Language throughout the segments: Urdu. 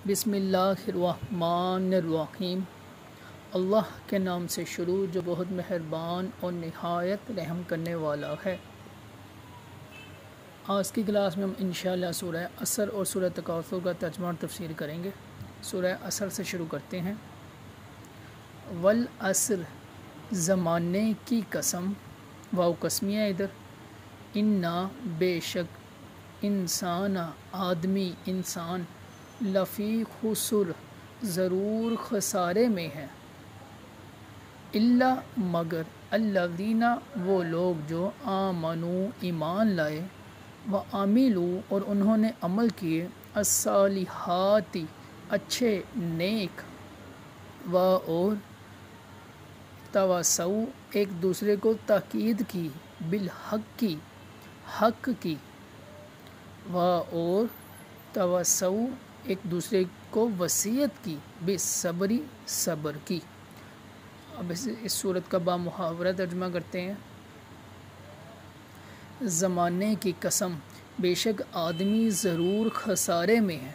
بسم اللہ الرحمن الرحیم۔ اللہ کے نام سے شروع جو بہت مہربان اور نہایت رحم کرنے والا ہے۔ آج کی کلاس میں ہم انشاءاللہ سورہ عصر اور سورہ تکاثر کا ترجمہ اور تفسیر کریں گے۔ سورہ عصر سے شروع کرتے ہیں۔ والعصر، زمانے کی قسم، واو قسمیہ ادھر، انا بے شک، انسان آدمی انسان، لفی خسر ضرور خسارے میں ہے، الا مگر الذین وہ لوگ جو آمنوا ایمان لائے، وعملوا اور انہوں نے عمل کیے، الصالحات اچھے نیک، و اور توسو ایک دوسرے کو تاکید کی، بالحق کی حق کی، و اور توسو ایک دوسرے کو وصیت کی، بالصبری صبر کی۔ اب اس صورت کا بامحاورہ ترجمہ کرتے ہیں۔ زمانے کی قسم، بے شک آدمی ضرور خسارے میں ہے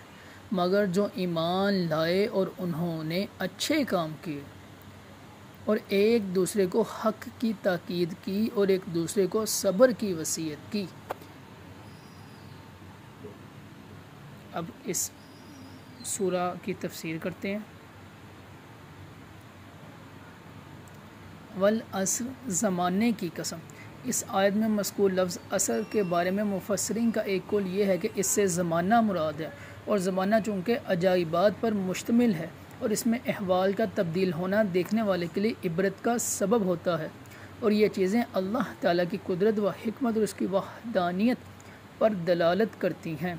مگر جو ایمان لائے اور انہوں نے اچھے کام کیے اور ایک دوسرے کو حق کی تاکید کی اور ایک دوسرے کو صبر کی وصیت کی۔ اب اس سورہ کی تفسیر کرتے ہیں۔ والعصر، زمانے کی قسم۔ اس آیت میں مذکور لفظ عصر کے بارے میں مفسرین کا ایک قول یہ ہے کہ اس سے زمانہ مراد ہے، اور زمانہ چونکہ عجائبات پر مشتمل ہے اور اس میں احوال کا تبدیل ہونا دیکھنے والے کے لیے عبرت کا سبب ہوتا ہے، اور یہ چیزیں اللہ تعالیٰ کی قدرت و حکمت اور اس کی وحدانیت پر دلالت کرتی ہیں،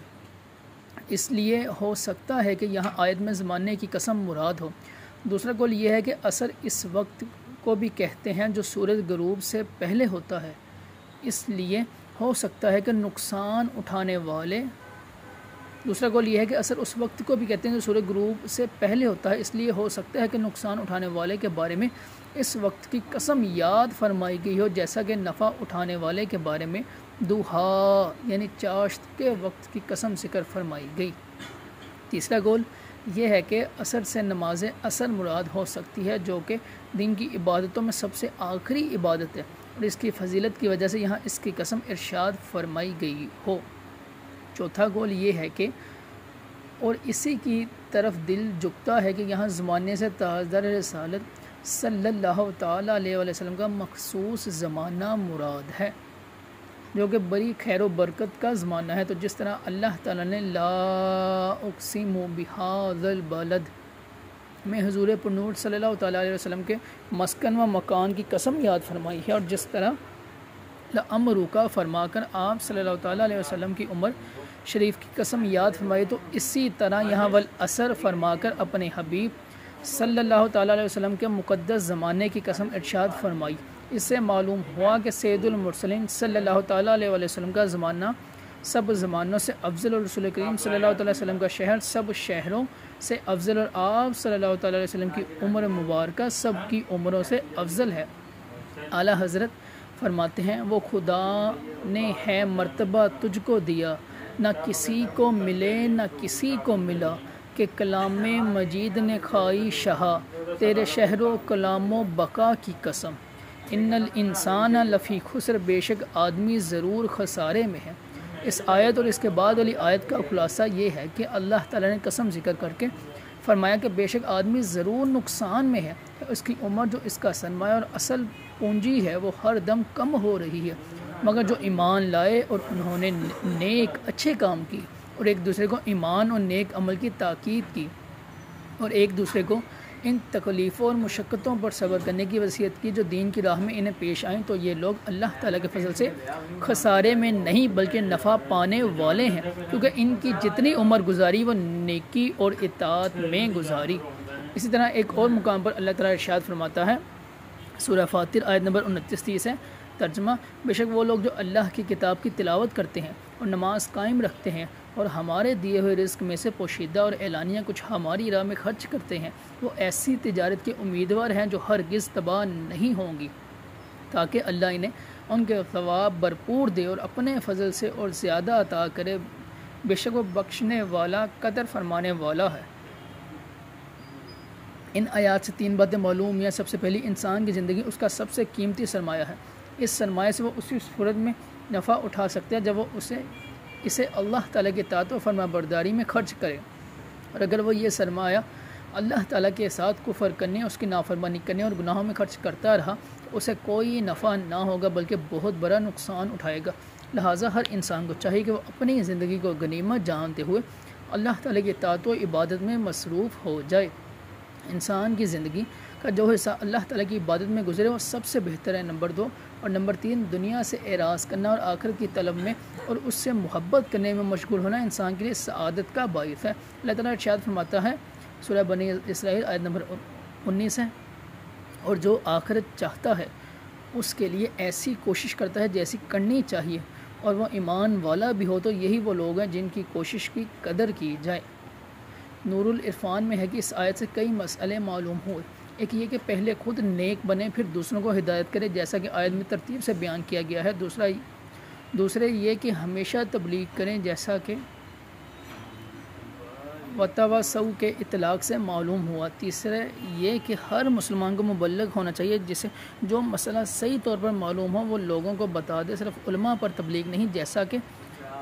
اس لیے ہو سکتا ہے کہ یہاں آیت میں زمانے کی قسم مراد ہو۔ دوسرا قول یہ ہے کہ عصر اس وقت کو بھی کہتے ہیں جو سورج غروب سے پہلے ہوتا ہے، اس لیے ہو سکتا ہے کہ نقصان اٹھانے والے دوسرا قول یہ ہے کہ عصر اس وقت کو بھی کہتے ہیں جو سورج غروب سے پہلے ہوتا ہے، اس لیے ہو سکتا ہے کہ نقصان اٹھانے والے کے بارے میں اس وقت کی قسم یاد فرمائی گئی ہو، جیسا کہ نفع اٹھانے والے کے بارے میں دوحا یعنی چاشت کے وقت کی قسم ذکر فرمائی گئی۔ تیسرا قول یہ ہے کہ عصر سے نماز عصر مراد ہو سکتی ہے جو کہ دن کی عبادتوں میں سب سے آخری عبادت ہے، اور اس کی فضیلت کی وجہ سے یہاں اس کی قسم ارشاد فرمائی گئی ہو۔ چوتھا قول یہ ہے کہ اور اسی کی طرف دل جھکتا ہے کہ یہاں زمانے سے تاجدار رسالت صلی اللہ تعالیٰ علیہ وسلم کا مخصوص زمانہ مراد ہے جو کہ بڑی خیر و برکت کا زمانہ ہے، تو جس طرح اللہ تعالیٰ نے لا اقسم بہذا البلد میں حضور پرنور صلی اللہ تعالیٰ علیہ وسلم کے مسکن و مکان کی قسم یاد فرمائی ہے، اور جس طرح لعمرک فرما کر آپ صلی اللہ تعالیٰ علیہ وسلم کی عمر شریف کی قسم یاد فرمائی، تو اسی طرح یہاں والعصر فرما کر اپنے حبیب صلی اللہ تعالیٰ علیہ وسلم کے مقدس زمانے کی قسم ارشاد فرمائی۔ اس سے معلوم ہوا کہ سید المرسلین صلی اللہ تعالیٰ علیہ وسلم کا زمانہ سب زمانوں سے افضل، اور رسول کریم صلی اللہ تعالیٰ علیہ وسلم کا شہر سب شہروں سے افضل، اور آپ صلی اللہ تعالیٰ علیہ وسلم کی عمر مبارکہ سب کی عمروں سے افضل ہے۔ اعلیٰ حضرت فرماتے ہیں وہ خدا نے ہے مرتبہ تجھ کو دیا، نہ کسی کو ملے نہ کسی کو ملا، کہ کلام مجید نے کھائی شہا، تیرے شہر و کلام و بقا کی قسم۔ ان الانسان لفی خسر، بے شک آدمی ضرور خسارے میں ہے۔ اس آیت اور اس کے بعد والی آیت کا خلاصہ یہ ہے کہ اللہ تعالیٰ نے قسم ذکر کر کے فرمایا کہ بے شک آدمی ضرور نقصان میں ہے، اس کی عمر جو اس کا سرمایہ اور اصل پونجی ہے وہ ہر دم کم ہو رہی ہے، مگر جو ایمان لائے اور انہوں نے نیک اچھے کام کی اور ایک دوسرے کو ایمان اور نیک عمل کی تاکید کی اور ایک دوسرے کو ان تکلیفوں اور مشقتوں پر صبر کرنے کی وصیت کی جو دین کی راہ میں انہیں پیش آئیں، تو یہ لوگ اللہ تعالیٰ کے فضل سے خسارے میں نہیں بلکہ نفع پانے والے ہیں، کیونکہ ان کی جتنی عمر گزاری وہ نیکی اور اطاعت میں گزاری۔ اسی طرح ایک اور مقام پر اللہ تعالیٰ ارشاد فرماتا ہے، سورہ فاطر آیت نمبر 29-30 ہے، ترجمہ بے شک وہ لوگ جو اللہ کی کتاب کی تلاوت کرتے ہیں اور نماز قائم رکھتے ہیں اور ہمارے دیے ہوئے رزق میں سے پوشیدہ اور اعلانیہ کچھ ہماری راہ میں خرچ کرتے ہیں، وہ ایسی تجارت کے امیدوار ہیں جو ہرگز تباہ نہیں ہوں گی، تاکہ اللہ انہیں ان کے ثواب بھرپور دے اور اپنے فضل سے اور زیادہ عطا کرے، بے شک وہ بخشنے والا قدر فرمانے والا ہے۔ ان آیات سے 3 باتیں معلوم ہیں۔ سب سے پہلی، انسان کی زندگی اس کا سب سے قیمتی سرمایہ ہے۔ اس سرمایہ سے وہ اسی صورت میں نفع اٹھا سکتا ہے جب وہ اسے اللہ تعالیٰ کی اطاعت و فرما برداری میں خرچ کرے، اور اگر وہ یہ سرمایہ اللہ تعالیٰ کے ساتھ کفر کرنے، اس کی نافرمانی کرنے اور گناہوں میں خرچ کرتا رہا، اسے کوئی نفع نہ ہوگا بلکہ بہت بڑا نقصان اٹھائے گا۔ لہٰذا ہر انسان کو چاہیے کہ وہ اپنی زندگی کو غنیمت جانتے ہوئے اللہ تعالیٰ کی اطاعت و عبادت میں مصروف ہو جائے۔ انسان کی زندگی کا جو حصہ اللہ تعالیٰ کی عبادت میں گزرے وہ سب سے بہتر ہے، نمبر 2، اور نمبر 3، دنیا سے اعراض کرنا اور آخرت کی طلب میں اور اس سے محبت کرنے میں مشغول ہونا انسان کے لیے سعادت کا باعث ہے۔ اللہ تعالیٰ ارشاد فرماتا ہے، سورہ بنی اسرائیل آیت نمبر 19 ہے، اور جو آخرت چاہتا ہے اس کے لیے ایسی کوشش کرتا ہے جیسی کرنی چاہیے، اور وہ ایمان والا بھی ہو، تو یہی وہ لوگ ہیں جن کی کوشش کی قدر کی جائے۔ نور العرفان میں ہے کہ اس آیت سے کئی مسئلے معلوم ہوئے۔ ایک یہ کہ پہلے خود نیک بنے پھر دوسروں کو ہدایت کرے، جیسا کہ آیت میں ترتیب سے بیان کیا گیا ہے۔ دوسرے یہ کہ ہمیشہ تبلیغ کریں، جیسا کہ وتواصوا کے اطلاق سے معلوم ہوا۔ تیسرے یہ کہ ہر مسلمان کو مبلغ ہونا چاہیے، جسے جو مسئلہ صحیح طور پر معلوم ہو وہ لوگوں کو بتا دے، صرف علماء پر تبلیغ نہیں، جیسا کہ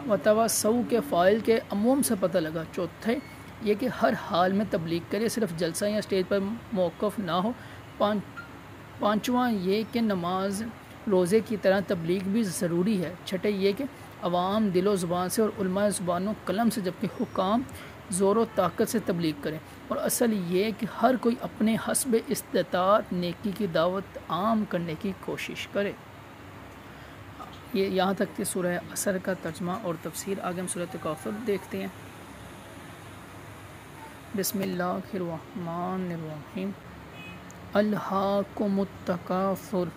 وتواصوا کے فاعل کے عموم سے پتہ لگا۔ چوتھے یہ کہ ہر حال میں تبلیغ کرے، صرف جلسہ یا اسٹیج پر موقف نہ ہو۔ پانچواں یہ کہ نماز روزے کی طرح تبلیغ بھی ضروری ہے۔ چھٹے یہ کہ عوام دل و زبان سے اور علماء زبان و قلم سے، جبکہ حکام زور و طاقت سے تبلیغ کریں، اور اصل یہ کہ ہر کوئی اپنے حسب استطاعت نیکی کی دعوت عام کرنے کی کوشش کرے۔ یہ یہاں تک کہ سورہ عصر کا ترجمہ اور تفسیر۔ آگے ہم سورہ تکاثر دیکھتے ہیں۔ بسم اللہ الرحمن الرحیم۔ الہاکم التکاثر،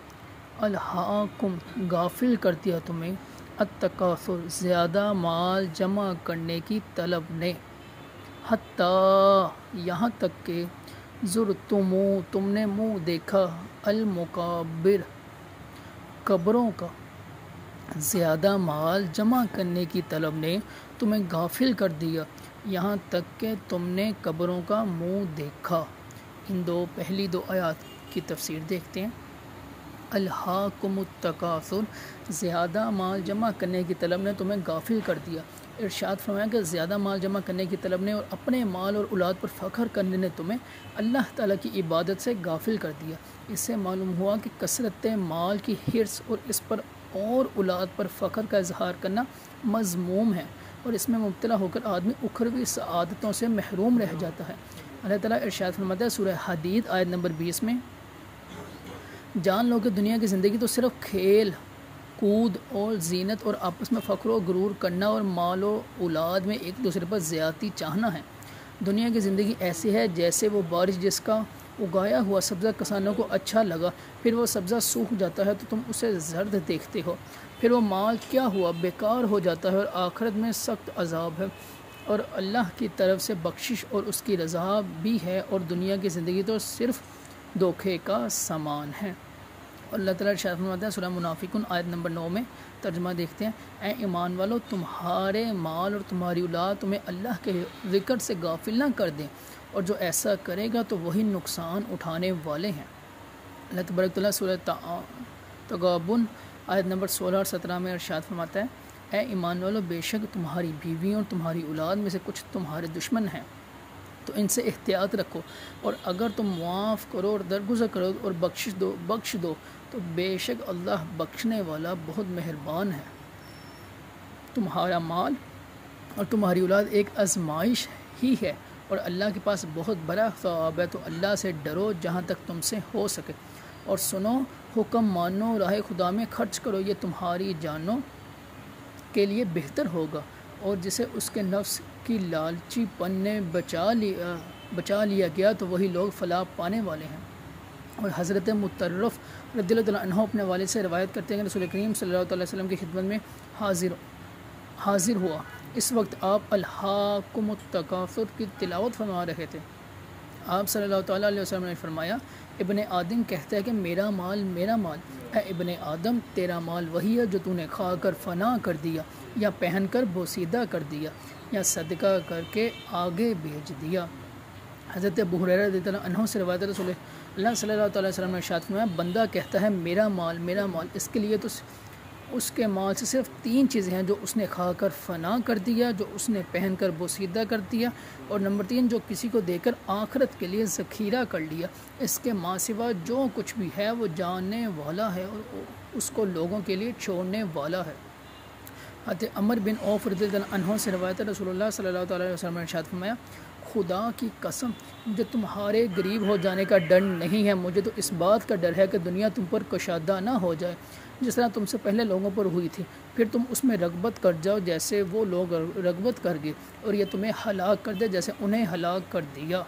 الہاکم غافل کر دیا تمہیں، التکاثر زیادہ مال جمع کرنے کی طلب نے، حتیٰ یہاں تک کہ زرتم تم نے منہ دیکھا، المقابر قبروں کا، زیادہ مال جمع کرنے کی طلب نے تمہیں غافل کر دیا، یہاں تک کہ تم نے قبروں کا منہ دیکھا۔ ان پہلی دو آیات کی تفسیر دیکھتے ہیں۔ الہاکم التکاثر، زیادہ مال جمع کرنے کی طلب نے تمہیں غافل کر دیا۔ ارشاد فرمایا کہ زیادہ مال جمع کرنے کی طلب نے اور اپنے مال اور اولاد پر فخر کرنے نے تمہیں اللہ تعالیٰ کی عبادت سے غافل کر دیا۔ اس سے معلوم ہوا کہ کثرت مال کی حرص اور اس پر اور اولاد پر فخر کا اظہار کرنا مذموم ہے، اور اس میں مبتلا ہو کر آدمی اخروی سعادتوں سے محروم رہ جاتا ہے۔ اللہ تعالیٰ ارشاد فرماتا ہے سورہ حدید آیت نمبر 20 میں، جان لو کہ دنیا کی زندگی تو صرف کھیل کود اور زینت اور آپس میں فخر و غرور کرنا اور مال و اولاد میں ایک دوسرے پر زیادتی چاہنا ہے۔ دنیا کی زندگی ایسی ہے جیسے وہ بارش جس کا اگایا ہوا سبزہ کسانوں کو اچھا لگا، پھر وہ سبزہ سوکھ جاتا ہے تو تم اسے زرد دیکھتے ہو، پھر وہ مال کیا ہوا، بیکار ہو جاتا ہے، اور آخرت میں سخت عذاب ہے، اور اللہ کی طرف سے بخشش اور اس کی رضا بھی ہے، اور دنیا کی زندگی تو صرف دھوکے کا سامان ہے۔ اور اللہ تعالیٰ ارشاد فرماتا ہے سورہ منافقون آیت نمبر 9 میں، ترجمہ دیکھتے ہیں، اے ایمان والو تمہارے مال اور تمہاری اولاد تمہیں اللہ کے ذکر سے غافل نہ کر دیں، اور جو ایسا کرے گا تو وہی نقصان اٹھانے والے ہیں۔ اللہ تبارک تعالیٰ سورہ تغابن آیت نمبر 16 اور 17 میں ارشاد فرماتا ہے، اے ایمان والو بے شک تمہاری بیویوں اور تمہاری اولاد میں سے کچھ تمہارے دشمن ہیں، تو ان سے احتیاط رکھو، اور اگر تم معاف کرو اور درگزر کرو اور بخش دو تو بے شک اللہ بخشنے والا بہت مہربان ہے۔ تمہارا مال اور تمہاری اولاد ایک آزمائش ہی ہے، اور اللہ کے پاس بہت بڑا ثواب ہے، تو اللہ سے ڈرو جہاں تک تم سے ہو سکے، اور سنو حکم مانو، راہ خدا میں خرچ کرو، یہ تمہاری جانوں کے لیے بہتر ہوگا، اور جسے اس کے نفس کی لالچی پن نے بچا لیا گیا تو وہی لوگ فلاح پانے والے ہیں۔ اور حضرت مطرف رضی اللہ عنہ اپنے والد سے روایت کرتے ہیں کہ رسول کریم صلی اللہ علیہ وسلم کی خدمت میں حاضر ہوا، اس وقت آپ الہاکم التکاثر کی تلاوت فرما رہے تھے۔ آپ صلی اللہ تعالیٰ علیہ وسلم نے فرمایا، ابن آدم کہتا ہے کہ میرا مال میرا مال، اے ابن آدم تیرا مال وہی ہے جو تو نے کھا کر فنا کر دیا، یا پہن کر بوسیدہ کر دیا، یا صدقہ کر کے آگے بھیج دیا۔ حضرت ابو ہریرہ رضی اللہ عنہ سے روایت رسول اللہ صلی اللہ علیہ وسلم نے ارشاد فرمایا، بندہ کہتا ہے میرا مال میرا مال، اس کے لیے تو اس کے مال سے صرف 3 چیزیں ہیں، جو اس نے کھا کر فنا کر دیا، جو اس نے پہن کر بوسیدہ کر دیا، اور نمبر 3 جو کسی کو دے کر آخرت کے لیے ذخیرہ کر لیا۔ اس کے ماں سوا جو کچھ بھی ہے وہ جانے والا ہے اور اس کو لوگوں کے لیے چھوڑنے والا ہے۔ حضرت عمر بن عوف رضی اللہ عنہ سے روایت رسول اللہ صلی اللہ علیہ وسلم نے ارشاد فرمایا، خدا کی قسم مجھے تمہارے غریب ہو جانے کا ڈر نہیں ہے، مجھے تو اس بات کا ڈر ہے کہ دنیا تم پر کشادہ نہ ہو جائے جس طرح تم سے پہلے لوگوں پر ہوئی تھی، پھر تم اس میں رغبت کر جاؤ جیسے وہ لوگ رغبت کر گئے، اور یہ تمہیں ہلاک کر دے جیسے انہیں ہلاک کر دیا۔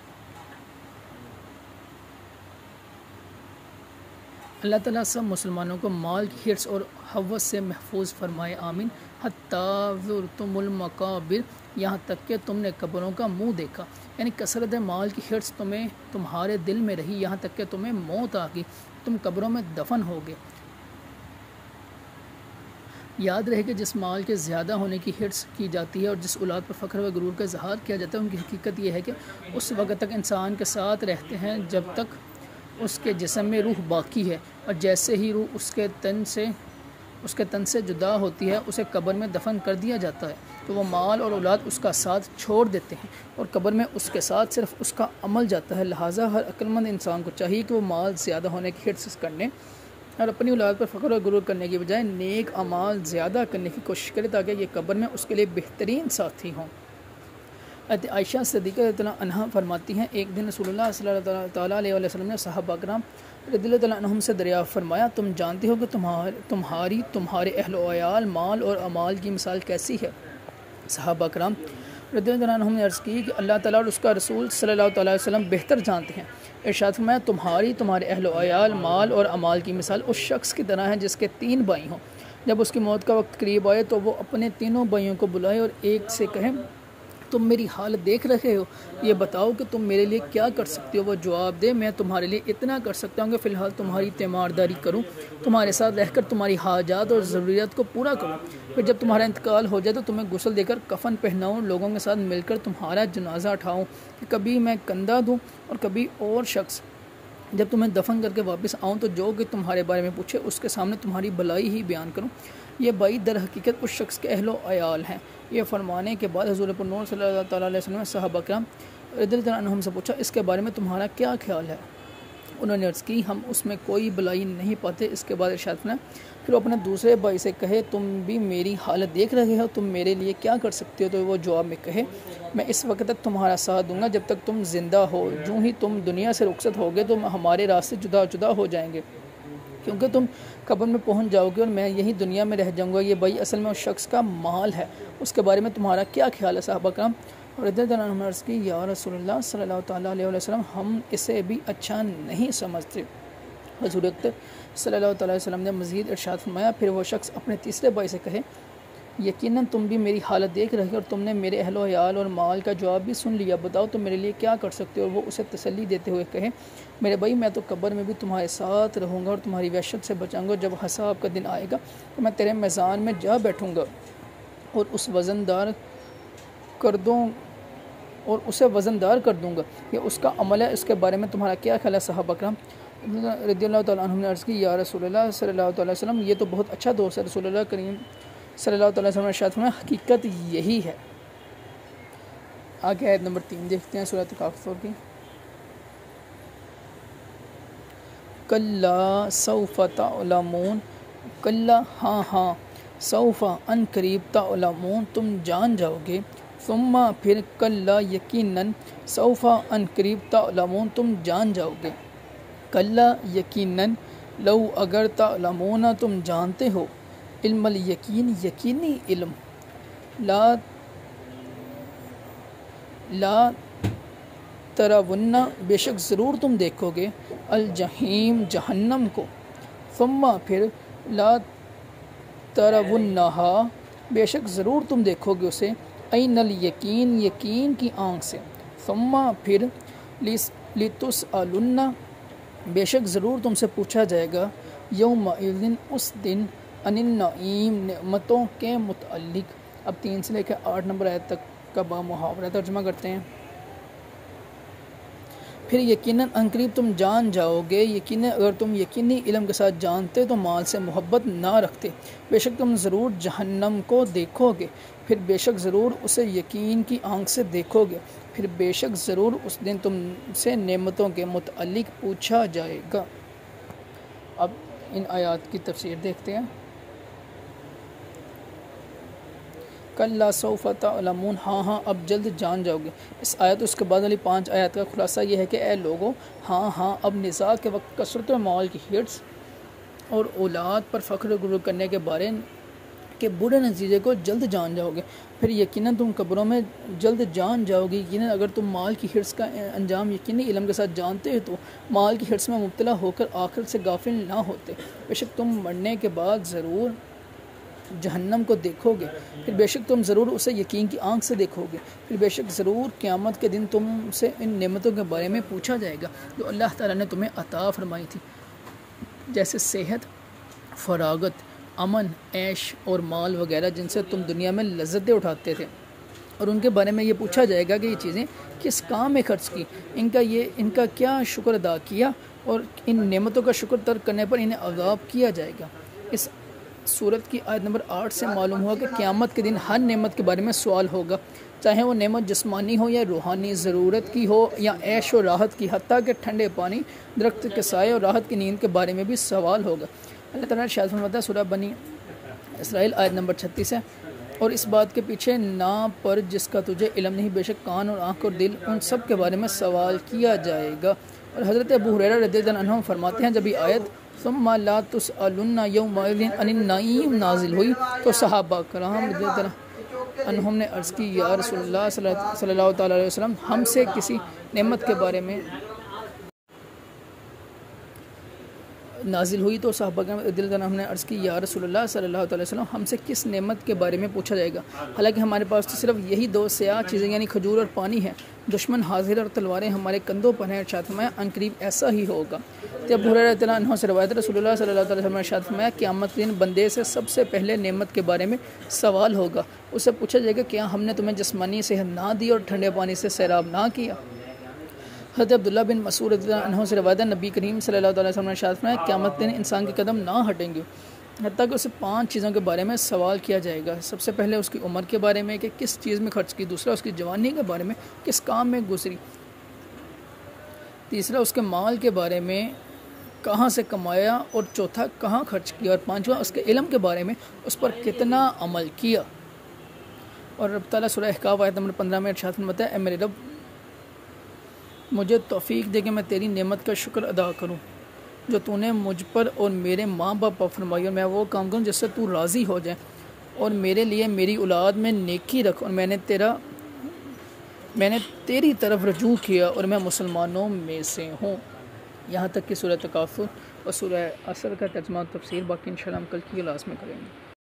اللہ تعالیٰ سب مسلمانوں کو مال کی حرص اور ہوس سے محفوظ فرمائے، آمین۔ حتیٰ زرتم المقابر، یہاں تک کہ تم نے قبروں کا منہ دیکھا، یعنی کثرت مال کی حرص تمہارے دل میں رہی یہاں تک کہ تمہیں موت آ گئی، تم قبروں میں دفن ہو گئے۔ یاد رہے کہ جس مال کے زیادہ ہونے کی حرص کی جاتی ہے اور جس اولاد پر فخر و غرور کا اظہار کیا جاتا ہے، ان کی حقیقت یہ ہے کہ اس وقت تک انسان کے ساتھ رہتے ہیں جب تک اس کے جسم میں روح باقی ہے، اور جیسے ہی روح اس کے تن سے جدا ہوتی ہے اسے قبر میں دفن کر دیا جاتا ہے، تو وہ مال اور اولاد اس کا ساتھ چھوڑ دیتے ہیں اور قبر میں اس کے ساتھ صرف اس کا عمل جاتا ہے۔ لہٰذا ہر عقل مند انسان کو چاہیے کہ وہ مال زیادہ ہونے کی حرص کرنے اور اپنی اولاد پر فخر و غرور کرنے کی بجائے نیک اعمال زیادہ کرنے کی کوشش کرے تاکہ یہ قبر میں اس کے لیے بہترین ساتھی ہوں۔ حضرت عائشہ صدیقہ رضی اللہ عنہا فرماتی ہیں، ایک دن رسول اللہ صلی اللہ تعالیٰ علیہ وسلم نے صحابہ کرام رضی اللہ عنہم سے دریافت فرمایا، تم جانتے ہو کہ تمہارے اہل و عیال، مال اور اعمال کی مثال کیسی ہے؟ صحابہ کرام رضی اللہ عنہم نے عرض کی کہ اللہ تعالیٰ اور اس کا رسول صلی اللہ علیہ وسلم بہتر جانتے ہیں۔ ارشاد فرمایا، تمہارے اہل و عیال، مال اور اعمال کی مثال اس شخص کی طرح ہے جس کے 3 بھائی ہوں، جب اس کی موت کا وقت قریب آئے تو وہ اپنے تینوں بھائیوں کو بلائے اور ایک سے کہے، تم میری حالت دیکھ رہے ہو، یہ بتاؤ کہ تم میرے لیے کیا کر سکتے ہو؟ وہ جواب دے، میں تمہارے لیے اتنا کر سکتا ہوں کہ فی الحال تمہاری تیمارداری کروں، تمہارے ساتھ رہ کر تمہاری حاجات اور ضروریات کو پورا کروں، پھر جب تمہارا انتقال ہو جائے تو تمہیں غسل دے کر کفن پہناؤں، لوگوں کے ساتھ مل کر تمہارا جنازہ اٹھاؤں، کہ کبھی میں کندھا دوں اور کبھی اور شخص، جب تمہیں دفن کر کے واپس آؤں تو جو کہ تمہارے بارے میں پوچھے اس کے سامنے تمہاری بھلائی ہی بیان کروں۔ یہ بھائی در حقیقت اس شخص کے اہل و عیال ہیں۔ یہ فرمانے کے بعد حضور پر نور صلی اللہ تعالیٰ علیہ وسلم نے صحابہ کرام رضی اللہ عنہم سے پوچھا، اس کے بارے میں تمہارا کیا خیال ہے؟ انہوں نے عرض کی، ہم اس میں کوئی بلائی نہیں پاتے۔ اس کے بعد ارشاد فرمایا، پھر وہ اپنے دوسرے بھائی سے کہے، تم بھی میری حالت دیکھ رہے ہو، تم میرے لیے کیا کر سکتے ہو؟ تو وہ جواب میں کہے، میں اس وقت تک تمہارا ساتھ دوں گا جب تک تم زندہ ہو، جو ہی تم دنیا سے رخصت ہوگے تو ہمارے راستے جدا جدا ہو جائیں گے، کیونکہ تم قبر میں پہنچ جاؤ گے اور میں یہی دنیا میں رہ جاؤں گا۔ یہ بھائی اصل میں اس شخص کا مال ہے، اس کے بارے میں تمہارا کیا خیال ہے؟ صحابہ کرام رضی اللہ عنہم نے عرض کی، یا رسول اللہ صلی اللہ تعالیٰ علیہ وسلم، ہم اسے بھی اچھا نہیں سمجھتے۔ حضور اکرم صلی اللہ تعالیٰ علیہ وسلم نے مزید ارشاد فرمایا، پھر وہ شخص اپنے تیسرے بھائی سے کہے، یقیناً تم بھی میری حالت دیکھ رہے ہو اور تم نے میرے اہل و عیال اور مال کا جواب بھی سن لیا، بتاؤ تم میرے لیے کیا کر سکتے ہو؟ اور وہ اسے تسلی دیتے ہوئے کہے، میرے بھائی میں تو قبر میں بھی تمہارے ساتھ رہوں گا اور تمہاری وحشت سے بچاؤں گا، جب حساب کا دن آئے گا تو میں تیرے میزان میں جا بیٹھوں گا اور اسے وزن دار کر دوں گا، یہ اس کا عمل ہے، اس کے بارے میں تمہارا کیا خیال ہے؟ صحابہ کرام رضی اللہ تعالیٰ عنہم نے عرض کی، یا رسول اللہ صلی اللہ تعالیٰ علیہ وسلم، یہ تو بہت اچھا دوست ہے۔ رسول اللہ کریم صلی اللہ تعالیٰ علیہ وسلم نے ارشاد فرمایا، حقیقت یہی ہے۔ آگے آیت نمبر 3 دیکھتے ہیں سورۃ کافر کی۔ کلا سوف تعلمون، کلا ہاں سوف ان قریب تعلمون تم جان جاؤ گے، ثم پھر کلا یقیناً سوف ان قریب تعلمون تم جان جاؤ گے، کلا یقیناً لو اگر تعلمون تم جانتے ہو، علم الیقین یقینی علم، لا ترون بے شک ضرور تم دیکھو گے، الجحیم جہنم کو، ثم پھر لا ترونہا بے شک ضرور تم دیکھو گے اسے، عین الیقین یقین کی آنکھ سے، ثم پھر لتسألن بے شک ضرور تم سے پوچھا جائے گا، یومئذ اس دن، عن النعیم نعمتوں کے متعلق۔ اب 3 سے لے کے 8 نمبر آیت تک کا با محاورہ ترجمہ کرتے ہیں۔ پھر یقیناً عنقریب تم جان جاؤ گے، یقیناً اگر تم یقینی علم کے ساتھ جانتے تو مال سے محبت نہ رکھتے، بے شک تم ضرور جہنم کو دیکھو گے، پھر بے شک ضرور اسے یقین کی آنکھ سے دیکھو گے، پھر بے شک ضرور اس دن تم سے نعمتوں کے متعلق پوچھا جائے گا۔ اب ان آیات کی تفسیر دیکھتے ہیں۔ کَلَّا سَوْفَ تَعْلَمُونَ، ہاں اب جلد جان جاؤ گے۔ اس آیت اس کے بعد والی 5 آیات کا خلاصہ یہ ہے کہ اے لوگوں، ہاں اب نزاع کے وقت کثرت مال کی ہرس اور اولاد پر فخر غرور کرنے کے بارے کے برے نتیجے کو جلد جان جاؤ گے، پھر یقیناً تم قبروں میں جلد جان جاؤ گے، یقیناً اگر تم مال کی ہرس کا انجام یقینی علم کے ساتھ جانتے ہو تو مال کی ہرس میں مبتلا ہو کر آخرت سے غافل نہ ہوتے، بے شک تم مرنے کے بعد ضرور جہنم کو دیکھو گے، پھر بے شک تم ضرور اسے یقین کی آنکھ سے دیکھو گے، پھر بے شک ضرور قیامت کے دن تم سے ان نعمتوں کے بارے میں پوچھا جائے گا جو اللہ تعالیٰ نے تمہیں عطا فرمائی تھی، جیسے صحت، فراغت، امن، عیش اور مال وغیرہ جن سے تم دنیا میں لذتیں اٹھاتے تھے، اور ان کے بارے میں یہ پوچھا جائے گا کہ یہ چیزیں کس کام میں خرچ کی، ان کا کیا شکر ادا کیا، اور ان نعمتوں کا شکر ترک کرنے پر انہیں عذاب کیا جائے گا۔ اس سورت کی آیت نمبر 8 سے معلوم ہوا کہ قیامت کے دن ہر نعمت کے بارے میں سوال ہوگا، چاہے وہ نعمت جسمانی ہو یا روحانی، ضرورت کی ہو یا عیش و راحت کی، حتیٰ کہ ٹھنڈے پانی، درخت کے سائے اور راحت کی نیند کے بارے میں بھی سوال ہوگا۔ اللہ تعالیٰ نے ارشاد فرماتا ہے سورہ بنی اسرائیل آیت نمبر 36 ہے، اور اس بات کے پیچھے نہ پر جس کا تجھے علم نہیں، بے شک کان اور آنکھ اور دل ان سب کے بارے میں سوال کیا جائے گا۔ اور حضرت ابو ہریرہ رضی اللہ عنہ فرماتے ہیں جب یہ آیت ثم لا تسألن یومئذ عن النعیم نازل ہوئی تو صحابہ کرام رضی اللہ عنہم نے عرض کی یا رسول اللہ صلی اللہ تعالیٰ علیہ وسلم، ہم سے کسی نعمت کے بارے میں نازل ہوئی تو صحابہ کرام رضی اللہ عنہم نے عرض کی یا رسول اللہ صلی اللہ تعالیٰ علیہ وسلم، ہم سے کس نعمت کے بارے میں پوچھا جائے گا، حالانکہ ہمارے پاس تو صرف یہی 2 سیاہ چیزیں یعنی کھجور اور پانی ہے، دشمن حاضر اور تلواریں ہمارے کندھوں پر ہیں۔ ارشاد فرمایا عنقریب ایسا ہی ہوگا۔ جب ابو ہریرہ رضی اللہ عنہ سے روایت رسول اللہ صلی اللہ علیہ وسلم نے ارشاد فرمایا قیامت کے دن بندے سے سب سے پہلے نعمت کے بارے میں سوال ہوگا، اس سے پوچھا جائے گا کیا ہم نے تمہیں جسمانی صحت نہ دی اور ٹھنڈے پانی سے سیراب نہ کیا۔ حضرت عبداللہ بن مسعود رضی اللہ عنہ سے روایت نبی کریم صلی اللہ علیہ وسلم نے ارشاد فرمایا قیامت کے دن انسان کے قدم نہ ہٹیں گے حتیٰ کہ اسے 5 چیزوں کے بارے میں سوال کیا جائے گا۔ سب سے پہلے اس کی عمر کے بارے میں کہ کس چیز میں خرچ کی، دوسرا اس کی جوانی کے بارے میں کس کام میں گزری، تیسرا اس کے مال کے بارے میں کہاں سے کمایا، اور چوتھا کہاں خرچ کیا، اور پانچواں اس کے علم کے بارے میں اس پر کتنا عمل کیا۔ اور رب تعالیٰ سورہ احقاف آیت نمبر 15 میں ارشاد فرماتا ہے اے میرے رب مجھے توفیق دے کہ میں تیری نعمت کا شکر ادا کروں جو تو نے مجھ پر اور میرے ماں باپ پر فرمائی، اور میں وہ کام کروں جس سے تو راضی ہو جائے، اور میرے لیے میری اولاد میں نیکی رکھ، اور میں نے تیری طرف رجوع کیا اور میں مسلمانوں میں سے ہوں۔ یہاں تک کہ سورہ تکاثر اور سورہ عصر کا ترجمہ و تفسیر، باقی انشاءاللہ ہم کل کی کلاس میں کریں گے۔